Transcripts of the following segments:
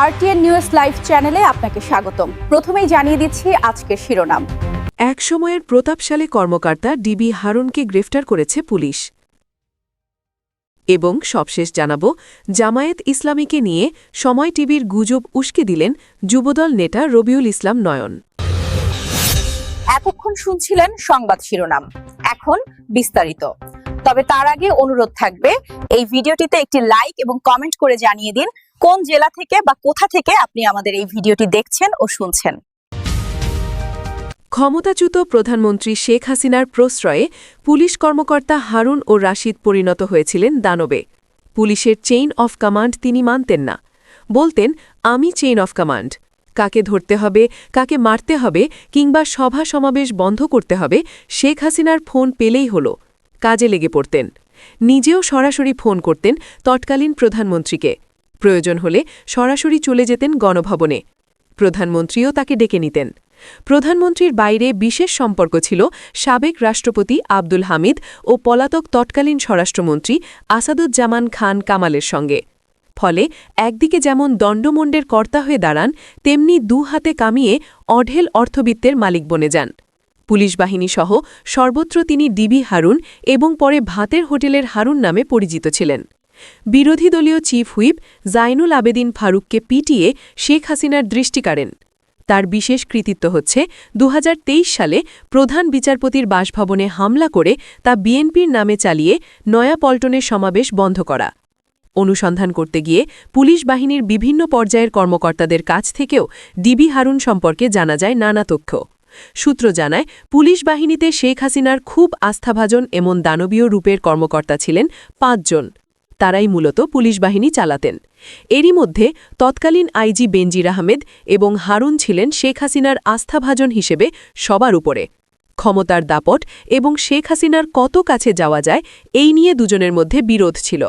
RTN news live চ্যানেলে আপনাকে স্বাগতম। প্রথমেই জানিয়ে দিচ্ছি আজকের শিরোনাম। এক সময়ের প্রতাপশালী কর্মকর্তা ডিবি হারুনকে গ্রেফতার করেছে পুলিশ। এবং সবশেষ জানাব, জামায়াত ইসলামীকে নিয়ে সময় টিভির গুজব উস্কে দিলেন যুবদল নেতা রবিউল ইসলাম নয়ন। এতক্ষণ শুনছিলেন সংবাদ শিরোনাম, এখন বিস্তারিত। তবে তার আগে অনুরোধ থাকবে, এই ভিডিওটিতে একটি লাইক এবং কমেন্ট করে জানিয়ে দিন কোন জেলা থেকে বা কোথা থেকে আপনি আমাদের এই ভিডিওটি দেখছেন ও শুনছেন। ক্ষমতাচ্যুত প্রধানমন্ত্রী শেখ হাসিনার প্রশ্রয়ে পুলিশ কর্মকর্তা হারুন ও রাশিদ পরিণত হয়েছিলেন দানবে। পুলিশের চেইন অফ কমান্ড তিনি মানতেন না, বলতেন আমি চেইন অফ কমান্ড। কাকে ধরতে হবে, কাকে মারতে হবে কিংবা সভা সমাবেশ বন্ধ করতে হবে, শেখ হাসিনার ফোন পেলেই হল, কাজে লেগে পড়তেন। নিজেও সরাসরি ফোন করতেন তৎকালীন প্রধানমন্ত্রীকে। প্রয়োজন হলে সরাসরি চলে যেতেন গণভবনে। প্রধানমন্ত্রীও তাকে ডেকে নিতেন। প্রধানমন্ত্রীর বাইরে বিশেষ সম্পর্ক ছিল সাবেক রাষ্ট্রপতি আব্দুল হামিদ ও পলাতক তৎকালীন স্বরাষ্ট্রমন্ত্রী আসাদুজ্জামান খান কামালের সঙ্গে। ফলে একদিকে যেমন দণ্ডমণ্ডের কর্তা হয়ে দাঁড়ান, তেমনি দু হাতে কামিয়ে অঢেল অর্থবিত্তের মালিক বনে যান। পুলিশ বাহিনীসহ সর্বত্র তিনি ডিবি হারুন এবং পরে ভাতের হোটেলের হারুন নামে পরিচিত ছিলেন। বিরোধী দলীয় চিফ হুইপ জাইনুল আবেদিন ফারুককে পিটিয়ে শেখ হাসিনার দৃষ্টি কাড়েন। তার বিশেষ কৃতিত্ব হচ্ছে ২০২৩ সালে প্রধান বিচারপতির বাসভবনে হামলা করে তা বিএনপির নামে চালিয়ে নয়াপল্টনের সমাবেশ বন্ধ করা। অনুসন্ধান করতে গিয়ে পুলিশ বাহিনীর বিভিন্ন পর্যায়ের কর্মকর্তাদের কাছ থেকেও ডিবি হারুন সম্পর্কে জানা যায় নানা তথ্য। সূত্র জানায়, পুলিশ বাহিনীতে শেখ হাসিনার খুব আস্থাভাজন এমন দানবীয় রূপের কর্মকর্তা ছিলেন ৫ জন। তারাই মূলত পুলিশ বাহিনী চালাতেন। এরই মধ্যে তৎকালীন আইজি বেনজির আহমেদ এবং হারুন ছিলেন শেখ হাসিনার আস্থাভাজন হিসেবে সবার উপরে। ক্ষমতার দাপট এবং শেখ হাসিনার কত কাছে যাওয়া যায়, এই নিয়ে দুজনের মধ্যে বিরোধ ছিল।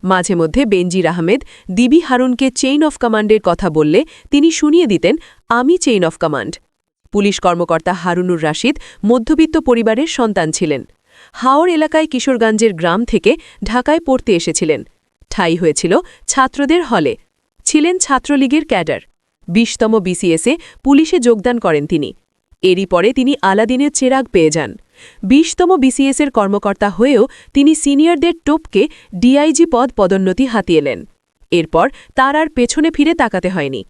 মাঝে মধ্যে বেনজির আহমেদ ডিবি হারুনকে চেইন অফ কমান্ডের কথা বললে তিনি শুনিয়ে দিতেন আমি চেইন অফ কমান্ড। পুলিশ কর্মকর্তা হারুনুর রাশিদ মধ্যবিত্ত পরিবারের সন্তান ছিলেন। হাওড় এলাকায় কিশোরগঞ্জের গ্রাম থেকে ঢাকায় পড়তে এসেছিলেন। ঠাঁই হয়েছিল ছাত্রদের হলে। ছিলেন ছাত্রলীগের ক্যাডার। ২০তম বিসিএসে পুলিশে যোগদান করেন তিনি। এরই পরে তিনি আলাদিনের চেরাগ পেয়ে যান। ২০তম বিসিএসের কর্মকর্তা হয়েও তিনি সিনিয়রদের টোপকে ডিআইজি পদ পদোন্নতি হাতিয়ে নেন। এরপর তার আর পেছনে ফিরে তাকাতে হয়নি।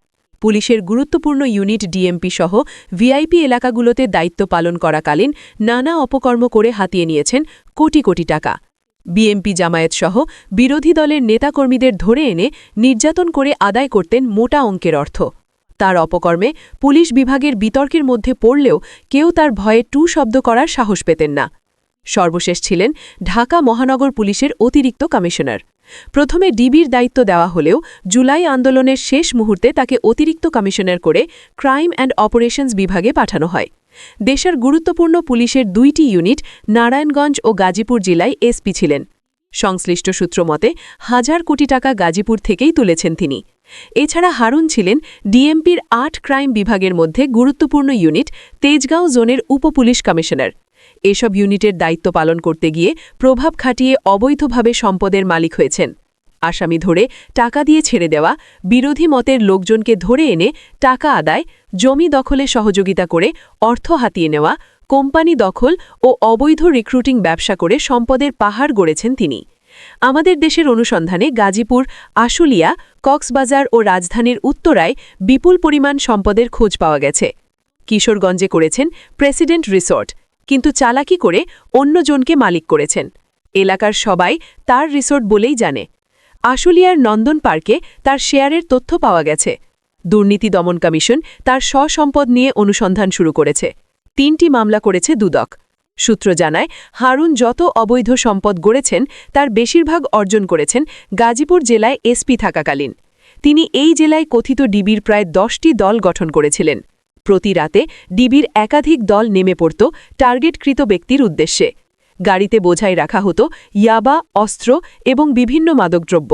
পুলিশের গুরুত্বপূর্ণ ইউনিট ডিএমপি সহ ভিআইপি এলাকাগুলোতে দায়িত্ব পালন করাকালীন নানা অপকর্ম করে হাতিয়ে নিয়েছেন কোটি কোটি টাকা। বিএমপি জামায়াত সহ বিরোধী দলের নেতাকর্মীদের ধরে এনে নির্যাতন করে আদায় করতেন মোটা অঙ্কের অর্থ। তার অপকর্মে পুলিশ বিভাগের বিতর্কের মধ্যে পড়লেও কেউ তার ভয়ে টু শব্দ করার সাহস পেতেন না। সর্বশেষ ছিলেন ঢাকা মহানগর পুলিশের অতিরিক্ত কমিশনার। প্রথমে ডিবির দায়িত্ব দেওয়া হলেও জুলাই আন্দোলনের শেষ মুহূর্তে তাকে অতিরিক্ত কমিশনার করে ক্রাইম অ্যান্ড অপারেশনস বিভাগে পাঠানো হয়। দেশের গুরুত্বপূর্ণ পুলিশের ২টি ইউনিট নারায়ণগঞ্জ ও গাজীপুর জেলায় এসপি ছিলেন। সংশ্লিষ্ট সূত্র মতে হাজার কোটি টাকা গাজীপুর থেকেই তুলেছেন তিনি। এছাড়া হারুন ছিলেন ডিএমপির ৮ ক্রাইম বিভাগের মধ্যে গুরুত্বপূর্ণ ইউনিট তেজগাঁও জোনের উপপুলিশ কমিশনার। এসব ইউনিটের দায়িত্ব পালন করতে গিয়ে প্রভাব খাটিয়ে অবৈধভাবে সম্পদের মালিক হয়েছেন। আসামি ধরে টাকা দিয়ে ছেড়ে দেওয়া, বিরোধী মতের লোকজনকে ধরে এনে টাকা আদায়, জমি দখলে সহযোগিতা করে অর্থ হাতিয়ে নেওয়া, কোম্পানি দখল ও অবৈধ রিক্রুটিং ব্যবসা করে সম্পদের পাহাড় গড়েছেন তিনি। আমাদের দেশের অনুসন্ধানে গাজীপুর, আশুলিয়া, কক্সবাজার ও রাজধানীর উত্তরায় বিপুল পরিমাণ সম্পদের খোঁজ পাওয়া গেছে। কিশোরগঞ্জে করেছেন প্রেসিডেন্ট রিসোর্ট, কিন্তু চালাকি করে অন্যজনকে মালিক করেছেন। এলাকার সবাই তার রিসোর্ট বলেই জানে। আশুলিয়ার নন্দন পার্কে তার শেয়ারের তথ্য পাওয়া গেছে। দুর্নীতি দমন কমিশন তার স্ব-সম্পদ নিয়ে অনুসন্ধান শুরু করেছে। ৩টি মামলা করেছে দুদক। সূত্র জানায়, হারুন যত অবৈধ সম্পদ গড়েছেন তার বেশিরভাগ অর্জন করেছেন গাজীপুর জেলায় এসপি থাকাকালীন। তিনি এই জেলায় কথিত ডিবির প্রায় 10টি দল গঠন করেছিলেন। প্রতি রাতে ডিবির একাধিক দল নেমে পড়ত টার্গেটকৃত ব্যক্তির উদ্দেশ্যে। গাড়িতে বোঝাই রাখা হতো ইয়াবা, অস্ত্র এবং বিভিন্ন মাদকদ্রব্য।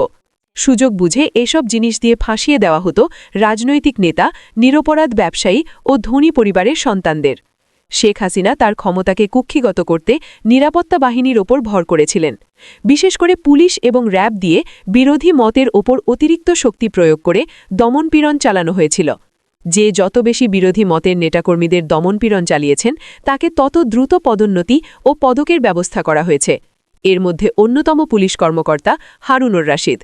সুযোগ বুঝে এসব জিনিস দিয়ে ফাঁসিয়ে দেওয়া হতো রাজনৈতিক নেতা, নিরপরাধ ব্যবসায়ী ও ধনী পরিবারের সন্তানদের। শেখ হাসিনা তার ক্ষমতাকে কুক্ষিগত করতে নিরাপত্তা বাহিনীর ওপর ভর করেছিলেন। বিশেষ করে পুলিশ এবং র্যাব দিয়ে বিরোধী মতের ওপর অতিরিক্ত শক্তি প্রয়োগ করে দমনপীড়ন চালানো হয়েছিল। যে যত বেশি বিরোধী মতের নেতাকর্মীদের দমনপীড়ন চালিয়েছেন তাকে তত দ্রুত পদোন্নতি ও পদকের ব্যবস্থা করা হয়েছে। এর মধ্যে অন্যতম পুলিশ কর্মকর্তা হারুনুর রাশিদ।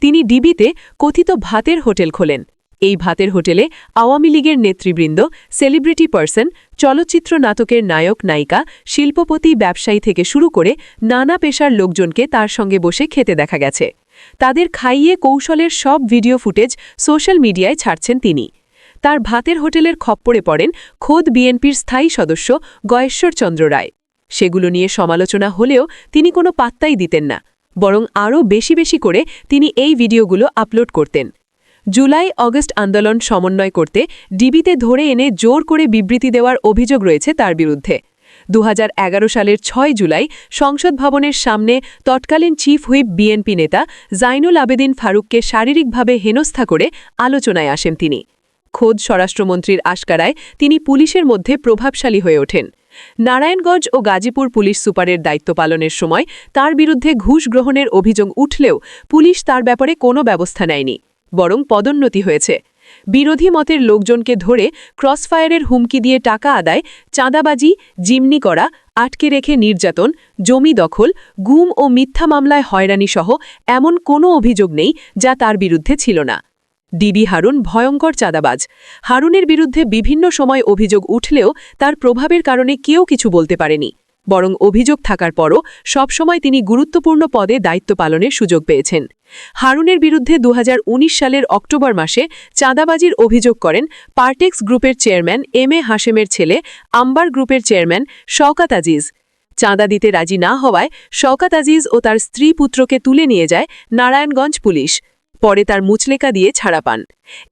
তিনি ডিবিতে কথিত ভাতের হোটেল খোলেন। এই ভাতের হোটেলে আওয়ামী লীগের নেতৃবৃন্দ, সেলিব্রিটি পার্সন, চলচ্চিত্র নাটকের নায়ক নায়িকা, শিল্পপতি, ব্যবসায়ী থেকে শুরু করে নানা পেশার লোকজনকে তার সঙ্গে বসে খেতে দেখা গেছে। তাদের খাইয়ে কৌশলের সব ভিডিও ফুটেজ সোশ্যাল মিডিয়ায় ছাড়ছেন তিনি। তার ভাতের হোটেলের খপ্পরে পড়েন খোদ বিএনপির স্থায়ী সদস্য গয়েশ্বর চন্দ্র রায়। সেগুলো নিয়ে সমালোচনা হলেও তিনি কোনো পাত্তাই দিতেন না, বরং আরও বেশি বেশি করে তিনি এই ভিডিওগুলো আপলোড করতেন। জুলাই-অগস্ট আন্দোলন সমন্বয় করতে ডিবিতে ধরে এনে জোর করে বিবৃতি দেওয়ার অভিযোগ রয়েছে তার বিরুদ্ধে। 2011 সালের 6 জুলাই সংসদ ভবনের সামনে তৎকালীন চিফ হুইপ বিএনপি নেতা জাইনুল আবেদিন ফারুককে শারীরিকভাবে হেনস্থা করে আলোচনায় আসেন তিনি। খোদ স্বরাষ্ট্রমন্ত্রীর আশকারায় তিনি পুলিশের মধ্যে প্রভাবশালী হয়ে ওঠেন। নারায়ণগঞ্জ ও গাজীপুর পুলিশ সুপারের দায়িত্ব পালনের সময় তার বিরুদ্ধে ঘুষ গ্রহণের অভিযোগ উঠলেও পুলিশ তার ব্যাপারে কোনো ব্যবস্থা নেয়নি, বরং পদোন্নতি হয়েছে। বিরোধী মতের লোকজনকে ধরে ক্রসফায়ারের হুমকি দিয়ে টাকা আদায়, চাঁদাবাজি, জিম্নি করা, আটকে রেখে নির্যাতন, জমি দখল, গুম ও মিথ্যা মামলায় হয়রানিসহ এমন কোনো অভিযোগ নেই যা তার বিরুদ্ধে ছিল না। ডিবি হারুন ভয়ঙ্কর চাঁদাবাজ। হারুনের বিরুদ্ধে বিভিন্ন সময় অভিযোগ উঠলেও তার প্রভাবের কারণে কেউ কিছু বলতে পারেনি, বরং অভিযোগ থাকার পরও সবসময় তিনি গুরুত্বপূর্ণ পদে দায়িত্ব পালনের সুযোগ পেয়েছেন। হারুনের বিরুদ্ধে 2019 সালের অক্টোবর মাসে চাঁদাবাজির অভিযোগ করেন পার্টেক্স গ্রুপের চেয়ারম্যান এম.এ. হাশেমের ছেলে আম্বার গ্রুপের চেয়ারম্যান শওকত আজিজ। চাঁদা দিতে রাজি না হওয়ায় শওকত আজিজ ও তার স্ত্রী পুত্রকে তুলে নিয়ে যায় নারায়ণগঞ্জ পুলিশ। পরে তার মুচলেকা দিয়ে ছাড়া পান।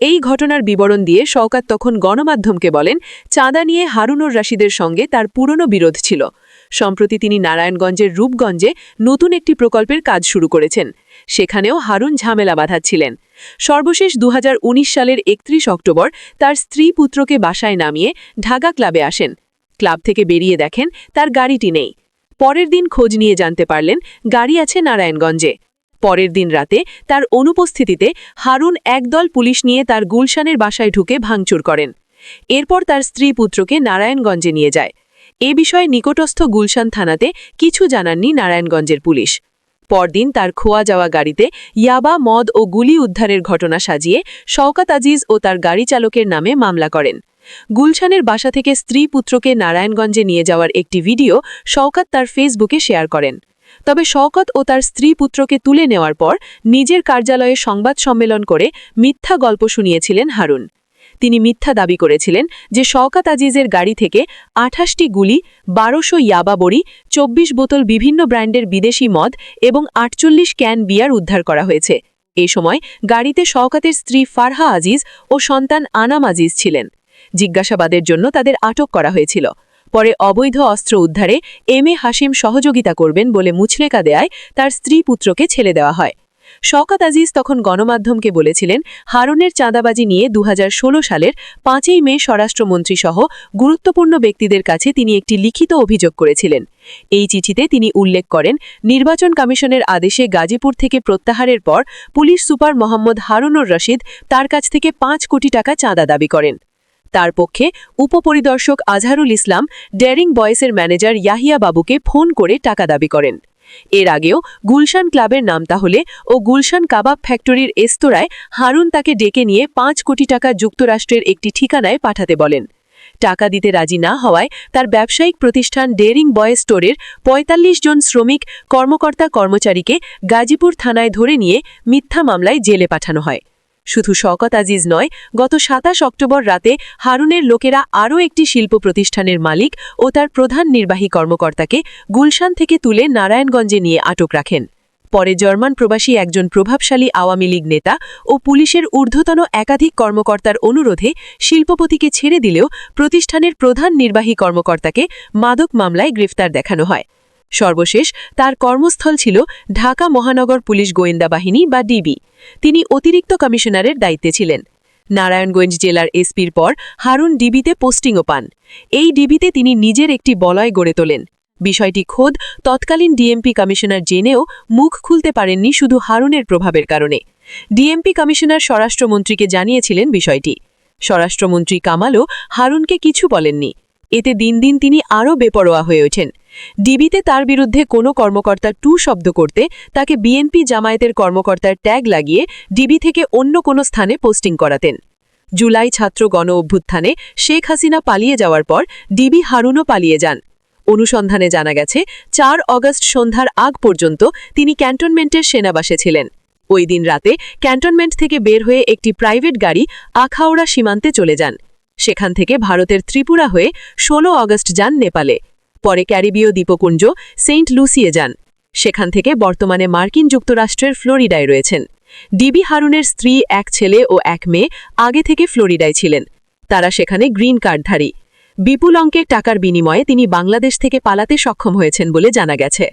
এই ঘটনার বিবরণ দিয়ে শওকত তখন গণমাধ্যমকে বলেন, চাঁদা নিয়ে হারুনুর রাশিদের সঙ্গে তার পুরনো বিরোধ ছিল। সম্প্রতি তিনি নারায়ণগঞ্জের রূপগঞ্জে নতুন একটি প্রকল্পের কাজ শুরু করেছেন। সেখানেও হারুন ঝামেলা বাঁধাচ্ছিলেন। সর্বশেষ 2019 সালের 31 অক্টোবর তার স্ত্রী পুত্রকে বাসায় নামিয়ে ঢাকা ক্লাবে আসেন। ক্লাব থেকে বেরিয়ে দেখেন তার গাড়িটি নেই। পরের দিন খোঁজ নিয়ে জানতে পারলেন গাড়ি আছে নারায়ণগঞ্জে। পরের দিন রাতে তার অনুপস্থিতিতে হারুন একদল পুলিশ নিয়ে তার গুলশানের বাসায় ঢুকে ভাঙচুর করেন। এরপর তার স্ত্রী পুত্রকে নারায়ণগঞ্জে নিয়ে যায়। এ বিষয়ে নিকটস্থ গুলশান থানাতে কিছু জানাননি নারায়ণগঞ্জের পুলিশ। পরদিন তার খোয়া যাওয়া গাড়িতে ইয়াবা, মদ ও গুলি উদ্ধারের ঘটনা সাজিয়ে শওকত আজিজ ও তার গাড়ি চালকের নামে মামলা করেন। গুলশানের বাসা থেকে স্ত্রী পুত্রকে নারায়ণগঞ্জে নিয়ে যাওয়ার একটি ভিডিও শওকত তার ফেসবুকে শেয়ার করেন। তবে শওকত ও তার স্ত্রী পুত্রকে তুলে নেওয়ার পর নিজের কার্যালয়ে সংবাদ সম্মেলন করে মিথ্যা গল্প শুনিয়েছিলেন হারুন। তিনি মিথ্যা দাবি করেছিলেন যে শওকত আজিজের গাড়ি থেকে 28টি গুলি, 1200 ইয়াবা বড়ি, 24 বোতল বিভিন্ন ব্র্যান্ডের বিদেশি মদ এবং 48 ক্যান বিয়ার উদ্ধার করা হয়েছে। এ সময় গাড়িতে শওকতের স্ত্রী ফারহা আজিজ ও সন্তান আনাম আজিজ ছিলেন। জিজ্ঞাসাবাদের জন্য তাদের আটক করা হয়েছিল। পরে অবৈধ অস্ত্র উদ্ধারে এম.এ. হাশিম সহযোগিতা করবেন বলে মুচলেকা দেয়ায় তার স্ত্রী পুত্রকে ছেড়ে দেওয়া হয়। শওকত আজিজ তখন গণমাধ্যমকে বলেছিলেন, হারুনের চাঁদাবাজি নিয়ে 2016 সালের 5ই মে স্বরাষ্ট্রমন্ত্রী সহ গুরুত্বপূর্ণ ব্যক্তিদের কাছে তিনি একটি লিখিত অভিযোগ করেছিলেন। এই চিঠিতে তিনি উল্লেখ করেন, নির্বাচন কমিশনের আদেশে গাজীপুর থেকে প্রত্যাহারের পর পুলিশ সুপার মোহাম্মদ হারুনুর রশিদ তার কাছ থেকে 5 কোটি টাকা চাঁদা দাবি করেন। তার পক্ষে উপপরিদর্শক আজহারুল ইসলাম ডেয়ারিং বয়েসের ম্যানেজার ইয়াহিয়া বাবুকে ফোন করে টাকা দাবি করেন। এর আগেও গুলশান ক্লাবের নাম তাহলে ও গুলশান কাবাব ফ্যাক্টরির রেস্তোরাঁয় হারুন তাকে ডেকে নিয়ে 5 কোটি টাকা যুক্তরাষ্ট্রের একটি ঠিকানায় পাঠাতে বলেন। টাকা দিতে রাজি না হওয়ায় তার ব্যবসায়িক প্রতিষ্ঠান ডেয়ারিং বয়েস স্টোরের 45 জন শ্রমিক, কর্মকর্তা কর্মচারীকে গাজীপুর থানায় ধরে নিয়ে মিথ্যা মামলায় জেলে পাঠানো হয়। শুধু শওকত আজিজ নয়, গত 27 অক্টোবর রাতে হারুনের লোকেরা আরও একটি শিল্প প্রতিষ্ঠানের মালিক ও তার প্রধান নির্বাহী কর্মকর্তাকে গুলশান থেকে তুলে নারায়ণগঞ্জে নিয়ে আটক রাখেন। পরে জার্মান প্রবাসী একজন প্রভাবশালী আওয়ামী লীগ নেতা ও পুলিশের ঊর্ধ্বতন একাধিক কর্মকর্তার অনুরোধে শিল্পপতিকে ছেড়ে দিলেও প্রতিষ্ঠানের প্রধান নির্বাহী কর্মকর্তাকে মাদক মামলায় গ্রেফতার দেখানো হয়। সর্বশেষ তার কর্মস্থল ছিল ঢাকা মহানগর পুলিশ গোয়েন্দা বাহিনী বা ডিবি। তিনি অতিরিক্ত কমিশনারের দায়িত্বে ছিলেন। নারায়ণগঞ্জ জেলার এসপির পর হারুন ডিবিতে পোস্টিংও পান। এই ডিবিতে তিনি নিজের একটি বলয় গড়ে তোলেন। বিষয়টি খোদ তৎকালীন ডিএমপি কমিশনার জেনেও মুখ খুলতে পারেননি শুধু হারুনের প্রভাবের কারণে। ডিএমপি কমিশনার স্বরাষ্ট্রমন্ত্রীকে জানিয়েছিলেন বিষয়টি। স্বরাষ্ট্রমন্ত্রী কামালও হারুনকে কিছু বলেননি। এতে দিন দিন তিনি আরও বেপরোয়া হয়ে ওঠেন। ডিবিতে তার বিরুদ্ধে কোনো কর্মকর্তা টু শব্দ করতে তাকে বিএনপি জামায়াতের কর্মকর্তার ট্যাগ লাগিয়ে ডিবি থেকে অন্য কোনো স্থানে পোস্টিং করাতেন। জুলাই ছাত্র গণ অভ্যুত্থানে শেখ হাসিনা পালিয়ে যাওয়ার পর ডিবি হারুনও পালিয়ে যান। অনুসন্ধানে জানা গেছে ৪ অগস্ট সন্ধ্যার আগ পর্যন্ত তিনি ক্যান্টনমেন্টের সেনাবাসে ছিলেন। ওই দিন রাতে ক্যান্টনমেন্ট থেকে বের হয়ে একটি প্রাইভেট গাড়ি আখাউড়া সীমান্তে চলে যান। সেখান থেকে ভারতের ত্রিপুরা হয়ে ১৬ অগস্ট যান নেপালে। পরে ক্যারিবীয় দ্বীপপুঞ্জ সেন্ট লুসিয়ে যান। সেখান থেকে বর্তমানে মার্কিন যুক্তরাষ্ট্রের ফ্লোরিডায় রয়েছেন। ডিবি হারুনের স্ত্রী, এক ছেলে ও এক মেয়ে আগে থেকে ফ্লোরিডায় ছিলেন। তারা সেখানে গ্রিন কার্ডধারী। বিপুল অঙ্কের টাকার বিনিময়ে তিনি বাংলাদেশ থেকে পালাতে সক্ষম হয়েছেন বলে জানা গেছে।